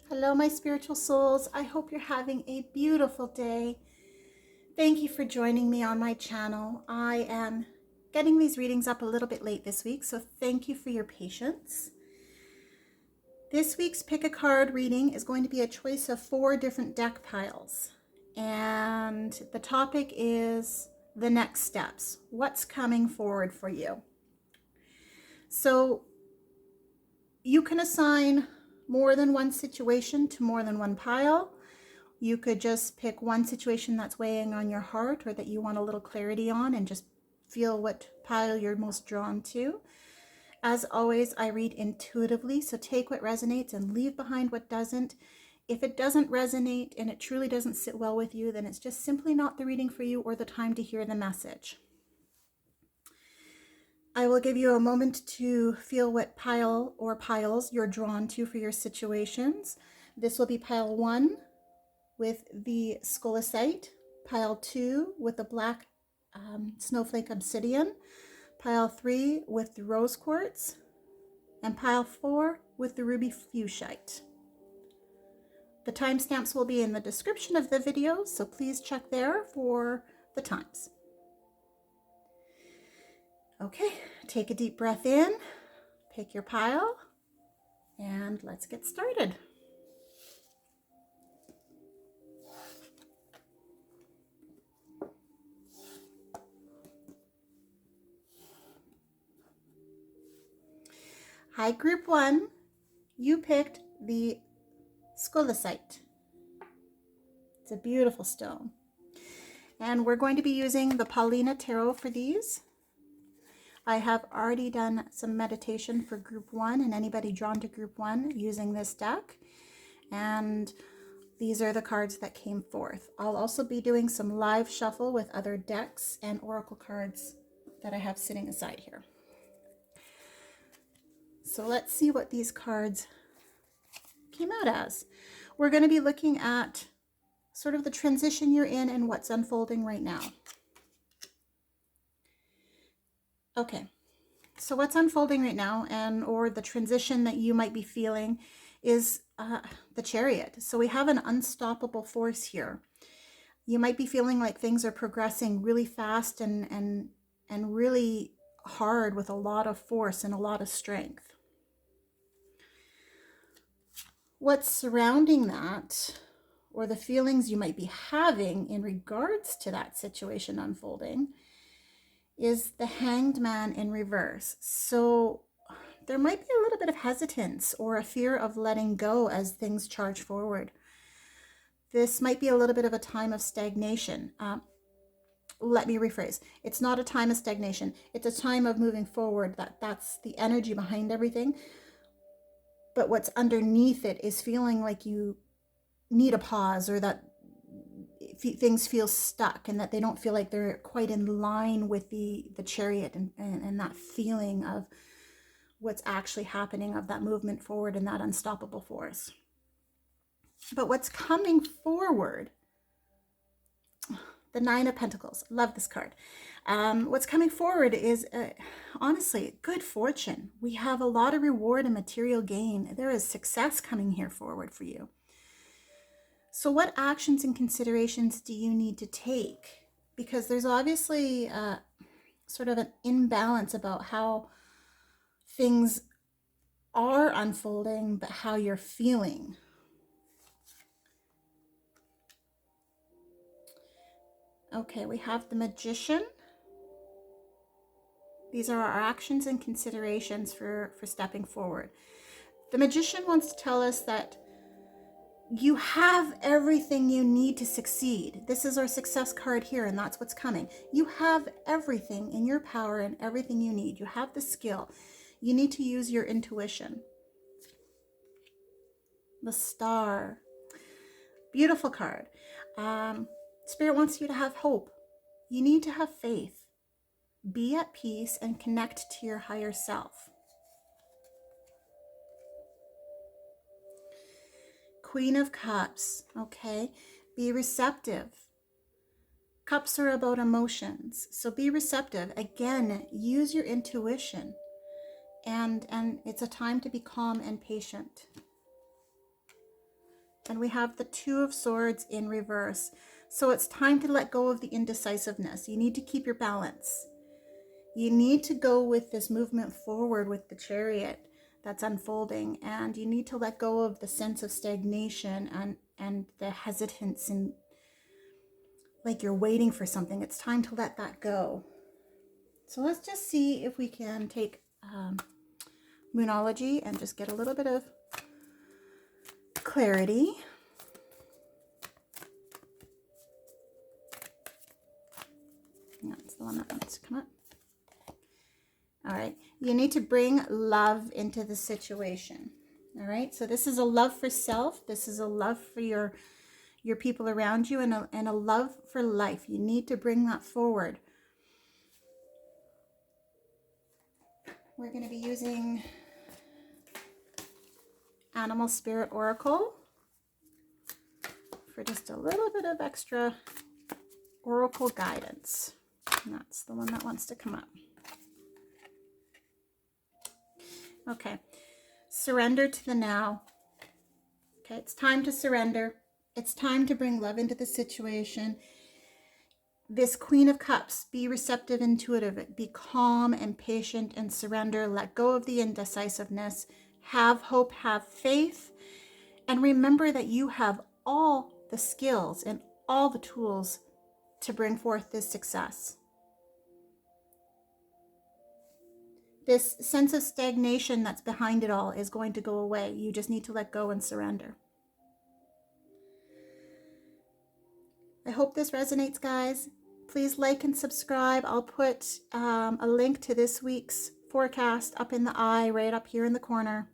Hello, my spiritual souls. I hope you're having a beautiful day. Thank you for joining me on my channel. I am getting these readings up a little bit late this week, so thank you for your patience. This week's Pick a Card reading is going to be a choice of 4 different deck piles. And the topic is the next steps. What's coming forward for you? So you can assign more than one situation to more than one pile. You could just pick one situation that's weighing on your heart or that you want a little clarity on and just feel what pile you're most drawn to. As always, I read intuitively, so take what resonates and leave behind what doesn't. If it doesn't resonate and it truly doesn't sit well with you, then it's just simply not the reading for you or the time to hear the message. I will give you a moment to feel what pile or piles you're drawn to for your situations. This will be pile 1 with the scolecite, pile 2 with the black snowflake obsidian, pile 3 with the rose quartz, and pile 4 with the ruby fuchsite. The timestamps will be in the description of the video, so please check there for the times. Okay, take a deep breath in, pick your pile, and let's get started. Hi, group 1. You picked the scolecite. It's a beautiful stone. And we're going to be using the Paulina Tarot for these. I have already done some meditation for group 1 and anybody drawn to group 1 using this deck. And these are the cards that came forth. I'll also be doing some live shuffle with other decks and oracle cards that I have sitting aside here. So let's see what these cards came out as. We're going to be looking at sort of the transition you're in and what's unfolding right now. Okay, so what's unfolding right now or the transition that you might be feeling is the Chariot. So we have an unstoppable force here. You might be feeling like things are progressing really fast and really hard with a lot of force and a lot of strength. What's surrounding that, or the feelings you might be having in regards to that situation unfolding, is the Hanged Man in reverse. So there might be a little bit of hesitance or a fear of letting go as things charge forward. This might be a little bit of a time of stagnation. Let me rephrase. It's not a time of stagnation. It's a time of moving forward. That's the energy behind everything. But what's underneath it is feeling like you need a pause, or that things feel stuck and that they don't feel like they're quite in line with the Chariot and that feeling of what's actually happening, of that movement forward and that unstoppable force. But what's coming forward, the Nine of Pentacles, love this card. What's coming forward is honestly good fortune. We have a lot of reward and material gain. There is success coming here forward for you. So what actions and considerations do you need to take? Because there's obviously sort of an imbalance about how things are unfolding, but how you're feeling. Okay, we have the Magician. These are our actions and considerations for stepping forward. The Magician wants to tell us that you have everything you need to succeed. This is our success card here, and that's what's coming. You have everything in your power and everything you need. You have the skill. You need to use your intuition. The Star. Beautiful card. Spirit wants you to have hope. You need to have faith. Be at peace and connect to your higher self. Queen of Cups, okay? Be receptive. Cups are about emotions, so be receptive. Again, use your intuition. And it's a time to be calm and patient. And we have the Two of Swords in reverse. So it's time to let go of the indecisiveness. You need to keep your balance. You need to go with this movement forward with the Chariot that's unfolding, and you need to let go of the sense of stagnation and the hesitance and like you're waiting for something. It's time to let that go. So let's just see if we can take Moonology and just get a little bit of clarity. That's the one that wants to come up. All right, you need to bring love into the situation. All right, so this is a love for self. This is a love for your people around you, and a love for life. You need to bring that forward. We're going to be using Animal Spirit Oracle for just a little bit of extra oracle guidance. And that's the one that wants to come up. Okay, surrender to the now. Okay, it's time to surrender. It's time to bring love into the situation. This Queen of Cups, be receptive, intuitive, be calm and patient and surrender. Let go of the indecisiveness. Have hope, have faith, and remember that you have all the skills and all the tools to bring forth this success. This sense of stagnation that's behind it all is going to go away. You just need to let go and surrender. I hope this resonates, guys. Please like and subscribe. I'll put a link to this week's forecast up in the eye, right up here in the corner.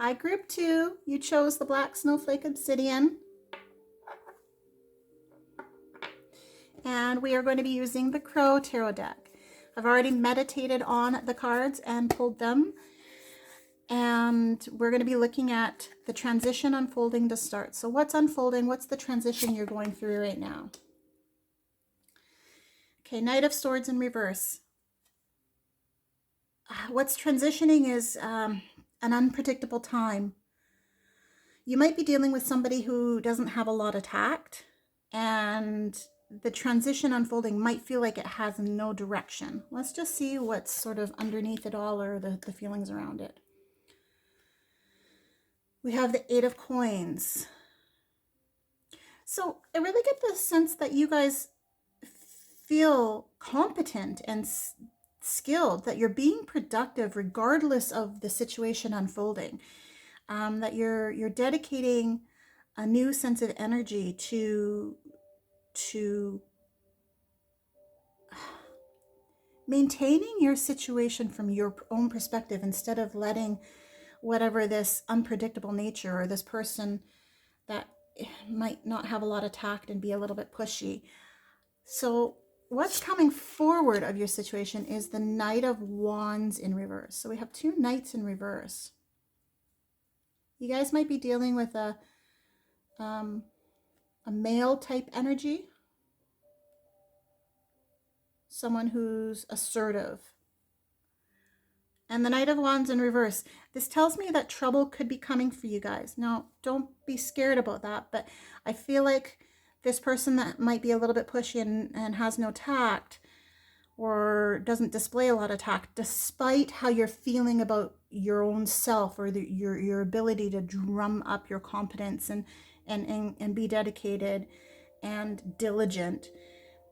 Hi, group 2. You chose the Black Snowflake Obsidian. And we are going to be using the Crow Tarot deck. I've already meditated on the cards and pulled them. And we're going to be looking at the transition unfolding to start. So what's unfolding? What's the transition you're going through right now? Okay, Knight of Swords in reverse. What's transitioning is an unpredictable time. You might be dealing with somebody who doesn't have a lot of tact, and the transition unfolding might feel like it has no direction. Let's just see what's sort of underneath it all, or the feelings around it. We have the Eight of Coins. So I really get the sense that you guys feel competent and skilled, that you're being productive regardless of the situation unfolding, that you're dedicating a new sense of energy to maintaining your situation from your own perspective, instead of letting whatever this unpredictable nature, or this person that might not have a lot of tact and be a little bit pushy. So what's coming forward of your situation is the Knight of Wands in reverse. So we have two Knights in reverse. You guys might be dealing with a male type energy. Someone who's assertive. And the Knight of Wands in reverse. This tells me that trouble could be coming for you guys. Now, don't be scared about that, but I feel like this person that might be a little bit pushy and has no tact, or doesn't display a lot of tact, despite how you're feeling about your own self, or your ability to drum up your competence and be dedicated and diligent.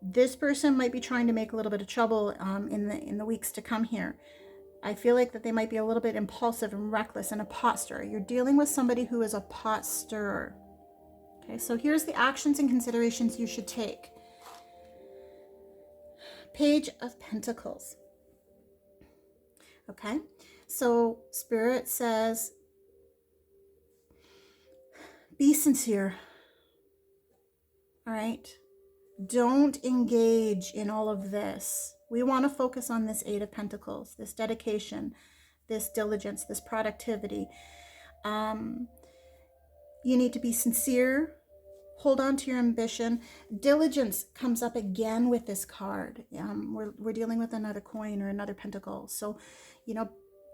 This person might be trying to make a little bit of trouble in the weeks to come here. I feel like that they might be a little bit impulsive and reckless and a pot stirrer. You're dealing with somebody who is a pot stirrer. Okay, so here's the actions and considerations you should take. Page of Pentacles. Okay, so Spirit says, be sincere. All right, don't engage in all of this. We want to focus on this Eight of Pentacles, this dedication, this diligence, this productivity. You need to be sincere. Hold on to your ambition. Diligence comes up again with this card. We're dealing with another coin or another pentacle. So,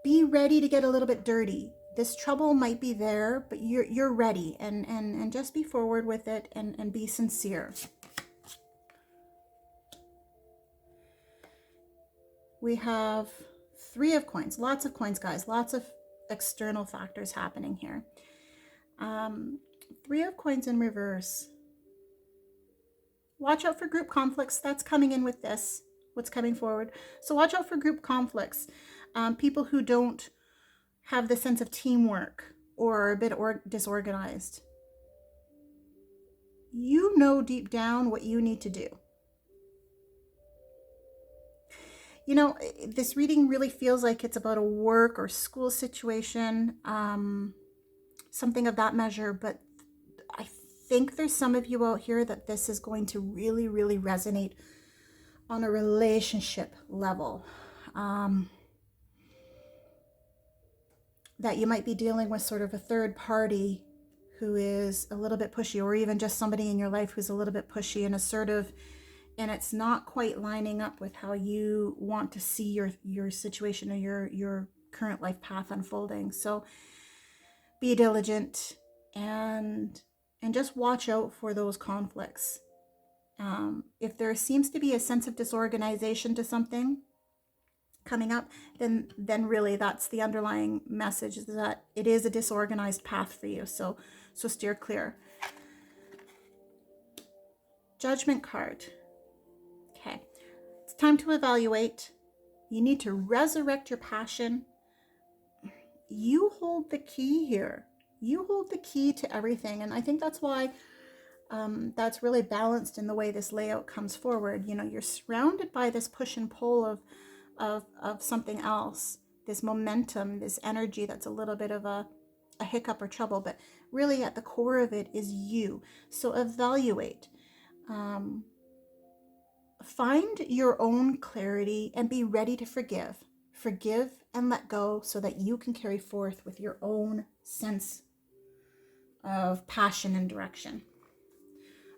be ready to get a little bit dirty. This trouble might be there, but you're ready, and just be forward with it and be sincere. We have 3 of coins. Lots of coins, guys. Lots of external factors happening here. 3 of coins in reverse. Watch out for group conflicts. That's coming in with this, what's coming forward. So watch out for group conflicts. People who don't have the sense of teamwork or are a bit disorganized. You know deep down what you need to do. This reading really feels like it's about a work or school situation, something of that measure, but I think there's some of you out here that this is going to really, really resonate on a relationship level. That you might be dealing with sort of a third party who is a little bit pushy, or even just somebody in your life who's a little bit pushy and assertive, and it's not quite lining up with how you want to see your situation or your current life path unfolding. So be diligent and just watch out for those conflicts. If there seems to be a sense of disorganization to something coming up, then really that's the underlying message, is that it is a disorganized path for you. So steer clear. Judgment card. Okay, it's time to evaluate. You need to resurrect your passion. You hold the key here. You hold the key to everything. And I think that's why that's really balanced in the way this layout comes forward. You're surrounded by this push and pull of something else, this momentum, this energy that's a little bit of a hiccup or trouble, but really at the core of it is you. So evaluate. Find your own clarity and be ready to forgive. Forgive and let go so that you can carry forth with your own sense of passion and direction.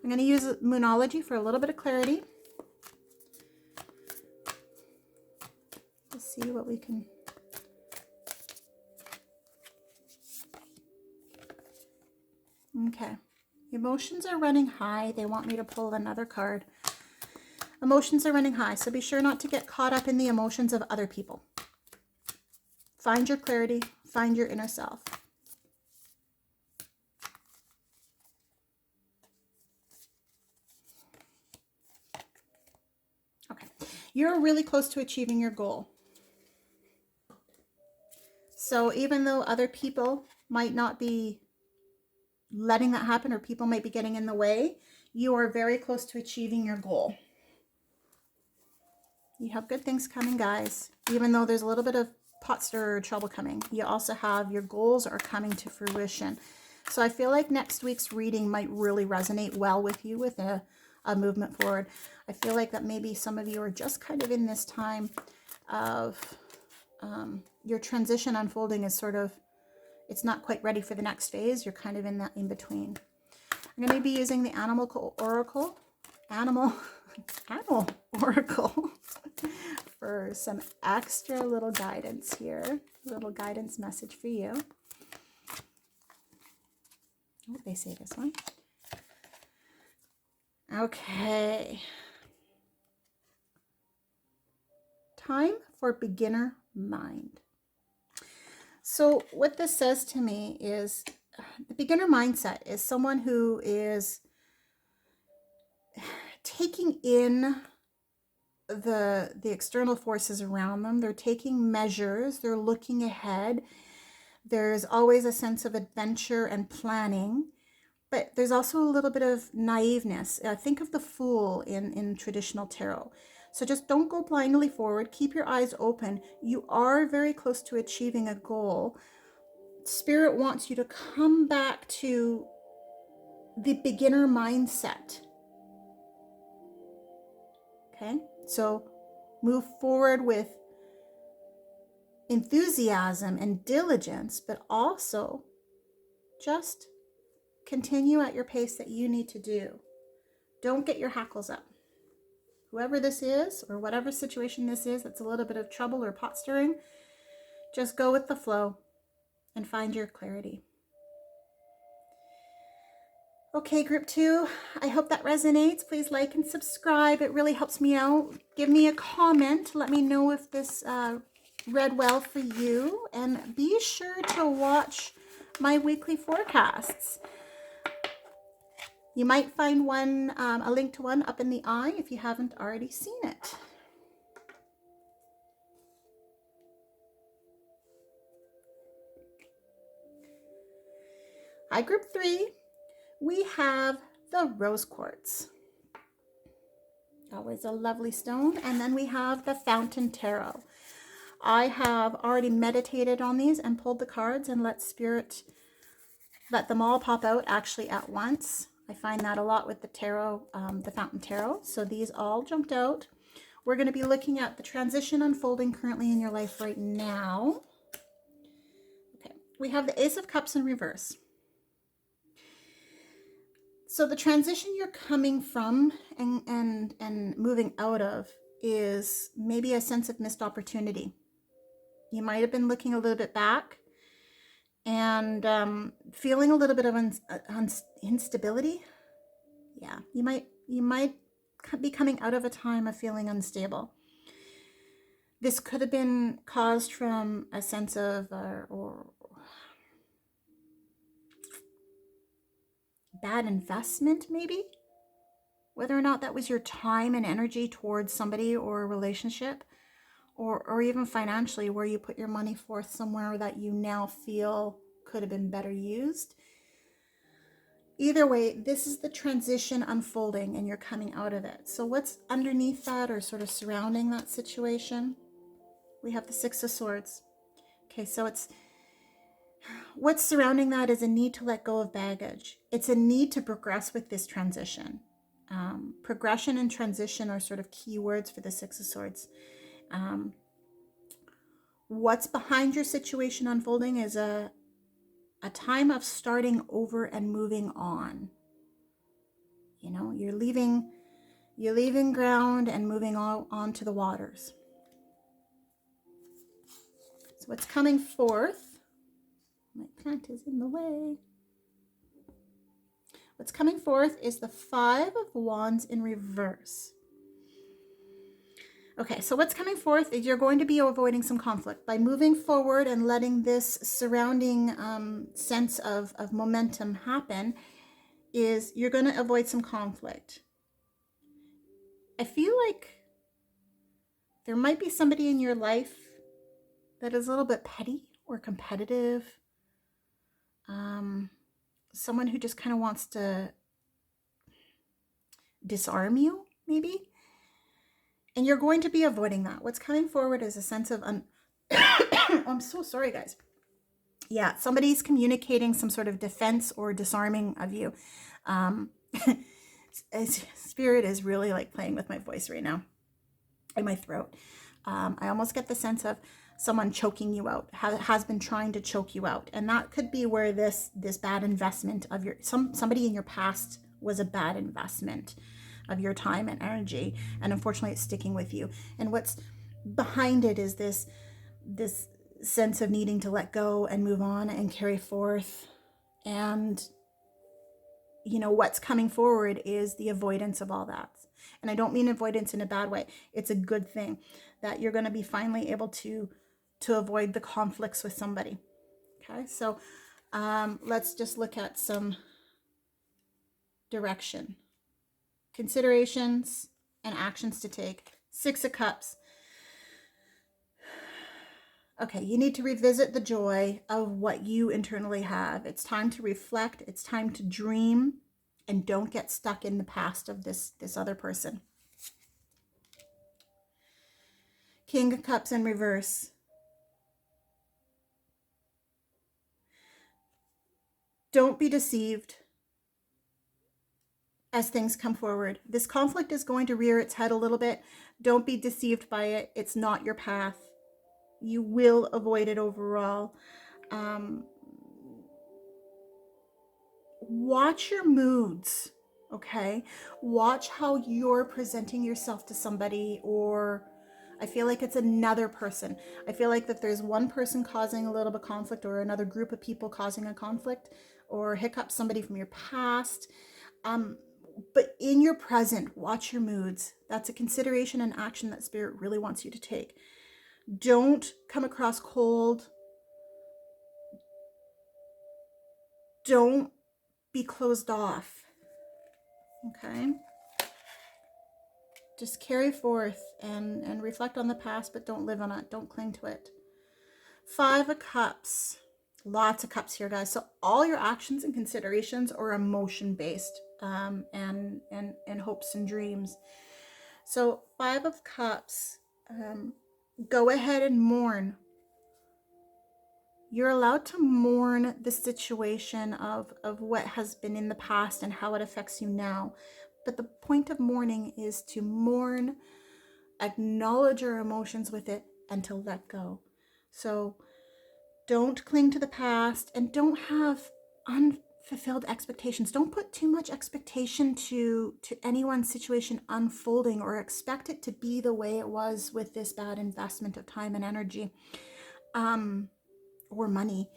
I'm going to use Moonology for a little bit of clarity. Let's see what we can... Okay. Emotions are running high. They want me to pull another card. Emotions are running high, so be sure not to get caught up in the emotions of other people. Find your clarity. Find your inner self. Okay. You're really close to achieving your goal. So even though other people might not be letting that happen, or people might be getting in the way, you are very close to achieving your goal. You have good things coming, guys. Even though there's a little bit of pot stirrer trouble coming, you also have your goals are coming to fruition. So I feel like next week's reading might really resonate well with you with a movement forward. I feel like that maybe some of you are just kind of in this time of your transition unfolding is sort of, it's not quite ready for the next phase. You're kind of in that in between. I'm going to be using the Animal Oracle for some extra little guidance here. A little guidance message for you. What they say this one. Okay. Time for beginner mind. So what this says to me is the beginner mindset is someone who is taking in the external forces around them. They're taking measures. They're looking ahead. There's always a sense of adventure and planning, but there's also a little bit of naiveness. Think of the Fool in traditional tarot. So just don't go blindly forward. Keep your eyes open. You are very close to achieving a goal. Spirit wants you to come back to the beginner mindset. Okay, so move forward with enthusiasm and diligence, but also just continue at your pace that you need to do. Don't get your hackles up. Whoever this is, or whatever situation this is that's a little bit of trouble or pot stirring, just go with the flow and find your clarity. Okay, group 2, I hope that resonates. Please like and subscribe. It really helps me out. Give me a comment. Let me know if this read well for you. And be sure to watch my weekly forecasts. You might find one, a link to one up in the eye if you haven't already seen it. Hi, group 3. We have the rose quartz. Always a lovely stone. And then we have the fountain tarot. I have already meditated on these and pulled the cards and let spirit, let them all pop out actually at once. I find that a lot with the tarot, the fountain tarot. So these all jumped out. We're going to be looking at the transition unfolding currently in your life right now. Okay, we have the Ace of Cups in reverse. So the transition you're coming from and moving out of is maybe a sense of missed opportunity. You might have been looking a little bit back and feeling a little bit of instability. Yeah, you might be coming out of a time of feeling unstable. This could have been caused from a sense of or bad investment, maybe, whether or not that was your time and energy towards somebody or a relationship, or even financially, where you put your money forth somewhere that you now feel could have been better used. Either way, this is the transition unfolding and you're coming out of it. So what's underneath that or sort of surrounding that situation? We have the Six of Swords. Okay, so what's surrounding that is a need to let go of baggage. It's a need to progress with this transition. Progression and transition are sort of key words for the Six of Swords. What's behind your situation unfolding is a time of starting over and moving on. You know, you're leaving ground and moving on to the waters. So what's coming forth, my plant is in the way. What's coming forth is the Five of Wands in reverse. Okay, so what's coming forth is you're going to be avoiding some conflict by moving forward and letting this surrounding sense of momentum happen. Is you're going to avoid some conflict. I feel like there might be somebody in your life that is a little bit petty or competitive. Someone who just kind of wants to disarm you, maybe. And you're going to be avoiding that. What's coming forward is a sense of I'm so sorry, guys. Yeah, somebody's communicating some sort of defense or disarming of you. Spirit is really like playing with my voice right now in my throat. I almost get the sense of someone choking you out, has been trying to choke you out. And that could be where this bad investment of somebody in your past was a bad investment of your time and energy, and unfortunately it's sticking with you. And what's behind it is this sense of needing to let go and move on and carry forth. And you know what's coming forward is the avoidance of all that. And I don't mean avoidance in a bad way. It's a good thing that you're going to be finally able to avoid the conflicts with somebody. Okay, so let's just look at some direction, considerations, and actions to take. Six of Cups. Okay, you need to revisit the joy of what you internally have. It's time to reflect. It's time to dream, and don't get stuck in the past of this other person. King of Cups in reverse. Don't be deceived as things come forward. This conflict is going to rear its head a little bit. Don't be deceived by it. It's not your path. You will avoid it overall. watch your moods, okay? Watch how you're presenting yourself to somebody, or I feel like it's another person. I feel like that there's one person causing a little bit of conflict, or another group of people causing a conflict, or hiccup somebody from your past. But in your present, watch your moods. That's a consideration and action that Spirit really wants you to take. Don't come across cold. Don't be closed off. Okay? Just carry forth and reflect on the past, but don't live on it. Don't cling to it. 5 of Cups. Lots of cups here, guys. So all your actions and considerations are emotion-based, and hopes and dreams. So 5 of Cups, go ahead and mourn. You're allowed to mourn the situation of what has been in the past and how it affects you now. But the point of mourning is to mourn, acknowledge your emotions with it, and to let go. So don't cling to the past, and don't have unfulfilled expectations. Don't put too much expectation to anyone's situation unfolding, or expect it to be the way it was with this bad investment of time and energy, or money.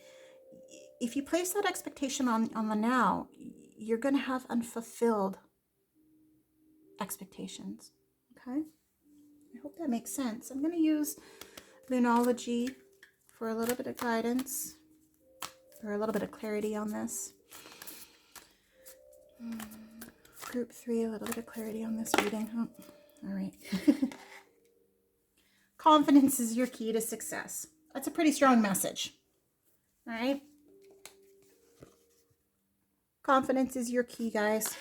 If you place that expectation on the now, you're going to have unfulfilled expectations. Okay? I hope that makes sense. I'm going to use Moonology for a little bit of guidance, or a little bit of clarity on this. Group 3, a little bit of clarity on this reading. Oh, all right. Confidence is your key to success. That's a pretty strong message. All right? Confidence is your key, guys.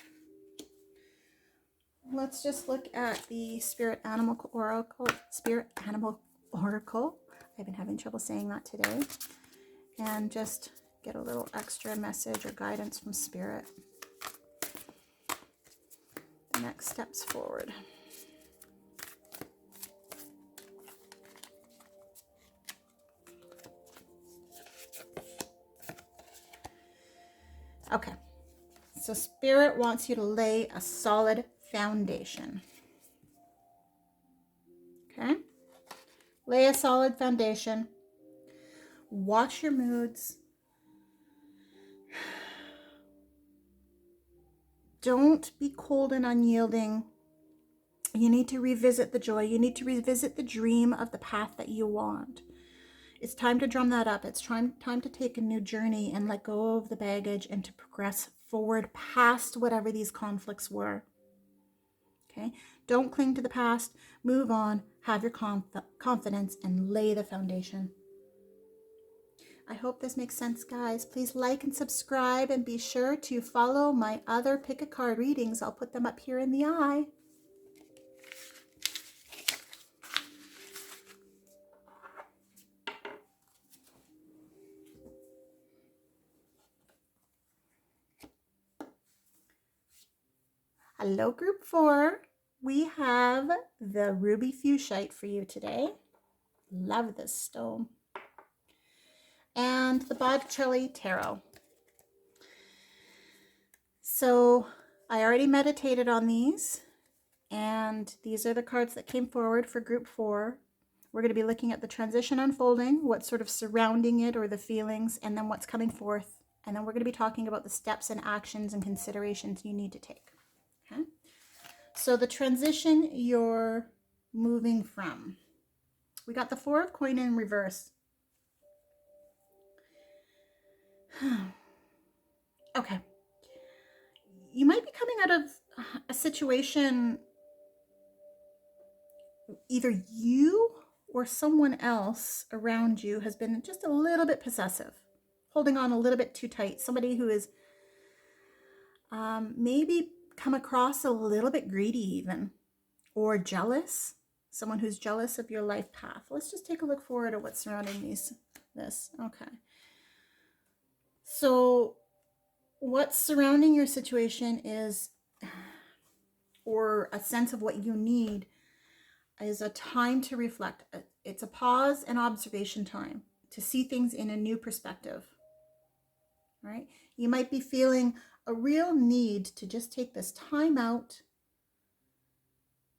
Let's just look at the Spirit Animal Oracle. I've been having trouble saying that today. And just get a little extra message or guidance from Spirit. The next steps forward. Okay. So Spirit wants you to lay a solid foundation. Okay? Lay a solid foundation. Watch your moods. Don't be cold and unyielding. You need to revisit the joy. You need to revisit the dream of the path that you want. It's time to drum that up. It's time to take a new journey and let go of the baggage and to progress forward past whatever these conflicts were. Okay? Don't cling to the past. Move on. Have your confidence and lay the foundation. I hope this makes sense, guys. Please like and subscribe, and be sure to follow my other pick a card readings. I'll put them up here in the eye. Hello, Group 4. We have the Ruby Fuchsite for you today. Love this stone. And the Botticelli Tarot. So I already meditated on these, and these are the cards that came forward for Group 4. We're going to be looking at the transition unfolding, what's sort of surrounding it or the feelings, and then what's coming forth. And then we're going to be talking about the steps and actions and considerations you need to take. Okay? So the transition you're moving from. We got the 4 of Coin in reverse. Okay. You might be coming out of a situation, either you or someone else around you has been just a little bit possessive, holding on a little bit too tight. Somebody who is maybe come across a little bit greedy even, or jealous. Someone who's jealous of your life path. Let's just take a look forward at what's surrounding this. Okay. So what's surrounding your situation is, or a sense of what you need, is a time to reflect. It's a pause and observation time to see things in a new perspective. Right? You might be feeling a real need to just take this time out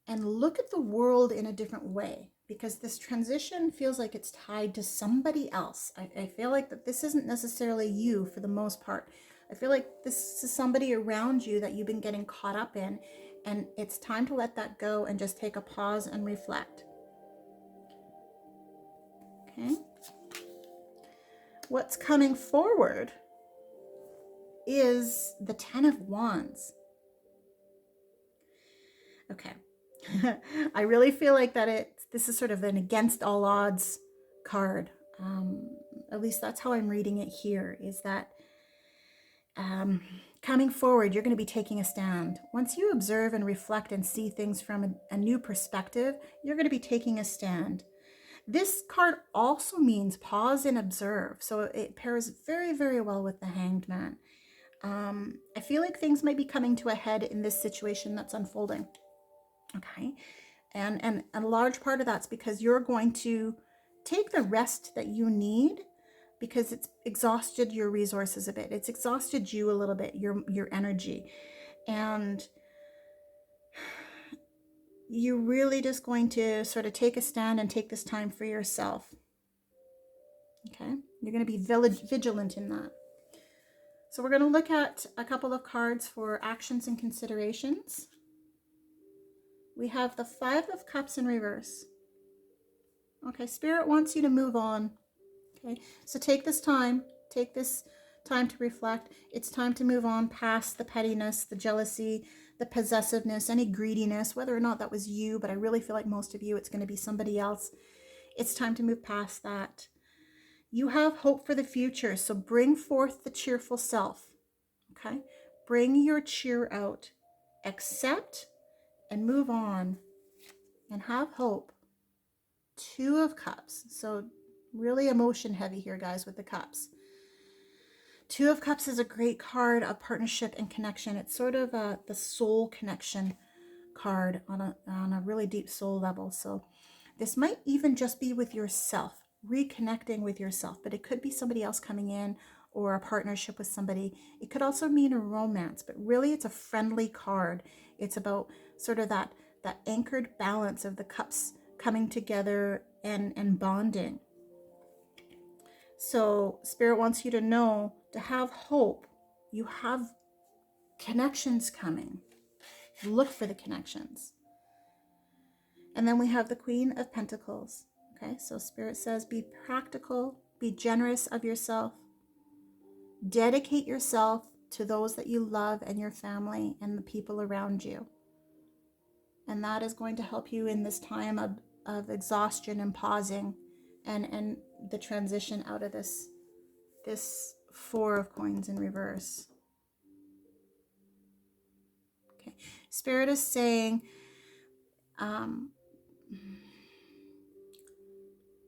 and look at the world in a different way, because this transition feels like it's tied to somebody else. I feel like that this isn't necessarily you for the most part. I feel like this is somebody around you that you've been getting caught up in, and it's time to let that go and just take a pause and reflect. Okay. What's coming forward is the Ten of Wands. Okay. I really feel like that this is sort of an against all odds card. At least that's how I'm reading it here, is that coming forward, you're going to be taking a stand. Once you observe and reflect and see things from a new perspective, you're going to be taking a stand. This card also means pause and observe. So it pairs very, very well with the Hanged Man. I feel like things might be coming to a head in this situation that's unfolding. Okay. And a large part of that's because you're going to take the rest that you need, because it's exhausted your resources a bit. It's exhausted you a little bit, your energy. And you're really just going to sort of take a stand and take this time for yourself. Okay? You're going to be vigilant in that. So we're going to look at a couple of cards for actions and considerations. We have the Five of Cups in reverse. Okay, Spirit wants you to move on. Okay, so take this time to reflect. It's time to move on past the pettiness, the jealousy, the possessiveness, any greediness, whether or not that was you, but I really feel like most of you, it's going to be somebody else. It's time to move past that. You have hope for the future, so bring forth the cheerful self. Okay, bring your cheer out. Accept and move on and have hope. Two of Cups. So really emotion heavy here, guys, with the cups. Two of Cups is a great card of partnership and connection. It's sort of the soul connection card on a really deep soul level. So this might even just be with yourself, reconnecting with yourself, but it could be somebody else coming in or a partnership with somebody. It could also mean a romance, but really it's a friendly card. It's about sort of that anchored balance of the cups coming together and bonding. So Spirit wants you to know, to have hope. You have connections coming. Look for the connections. And then we have the Queen of Pentacles. Okay, so Spirit says be practical, be generous of yourself, dedicate yourself to those that you love and your family and the people around you. And that is going to help you in this time of exhaustion and pausing and the transition out of this Four of Coins in reverse. Okay, Spirit is saying,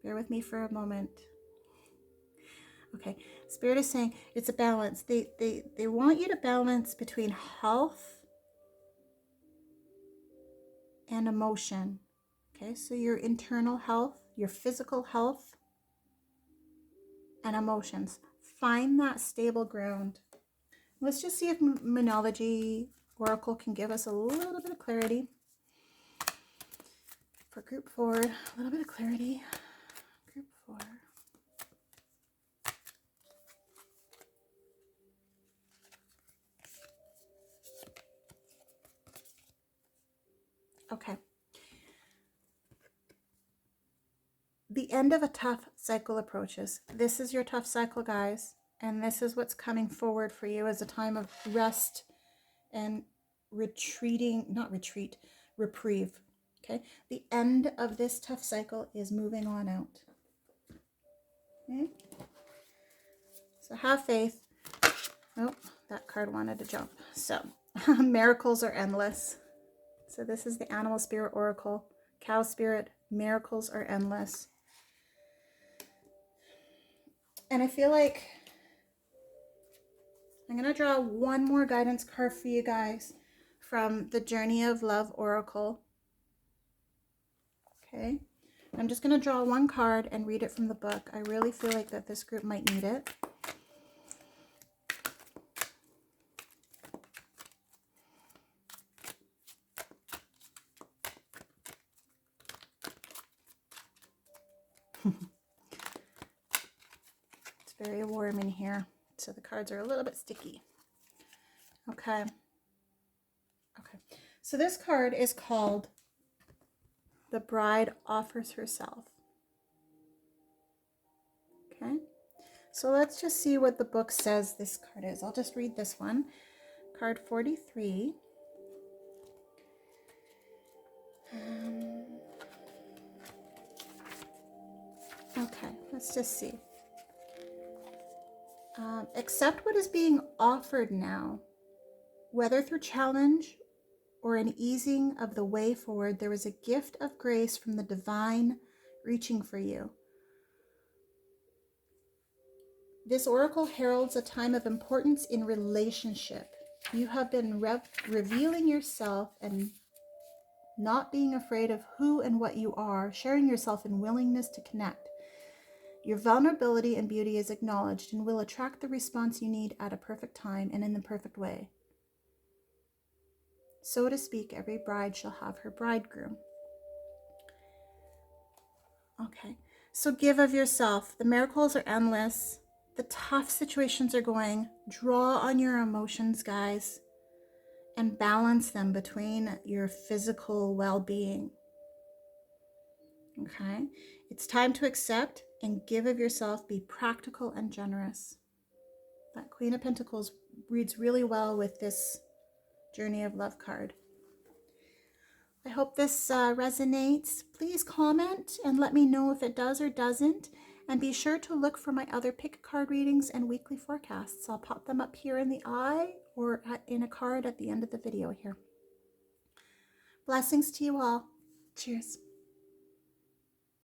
bear with me for a moment. Okay, Spirit is saying it's a balance. They want you to balance between health and emotion. Okay, so your internal health, your physical health, and emotions. Find that stable ground. Let's just see if Moonology Oracle can give us a little bit of clarity. For group 4, a little bit of clarity. Group 4. Okay. The end of a tough cycle approaches. This is your tough cycle, guys. And this is what's coming forward for you as a time of rest and reprieve. Okay. The end of this tough cycle is moving on out. Okay. So have faith. Oh, that card wanted to jump. So miracles are endless. So this is the Animal Spirit Oracle. Cow Spirit, miracles are endless. And I feel like I'm going to draw one more guidance card for you guys from the Journey of Love Oracle. Okay. I'm just going to draw one card and read it from the book. I really feel like that this group might need it. It's very warm in here, so the cards are a little bit sticky. Okay. Okay. So this card is called The Bride Offers Herself. Okay. So let's just see what the book says this card is. I'll just read this one. Card 43. Okay, let's just see. Accept what is being offered now. Whether through challenge or an easing of the way forward, there is a gift of grace from the divine reaching for you. This oracle heralds a time of importance in relationship. You have been revealing yourself and not being afraid of who and what you are, sharing yourself in willingness to connect. Your vulnerability and beauty is acknowledged and will attract the response you need at a perfect time and in the perfect way. So to speak, every bride shall have her bridegroom. Okay, so give of yourself. The miracles are endless. The tough situations are going. Draw on your emotions, guys, and balance them between your physical well-being. Okay, it's time to accept and give of yourself. Be practical and generous. That Queen of Pentacles reads really well with this Journey of Love card. I hope this resonates. Please comment and let me know if it does or doesn't. And be sure to look for my other pick card readings and weekly forecasts. I'll pop them up here in the eye or in a card at the end of the video here. Blessings to you all. Cheers.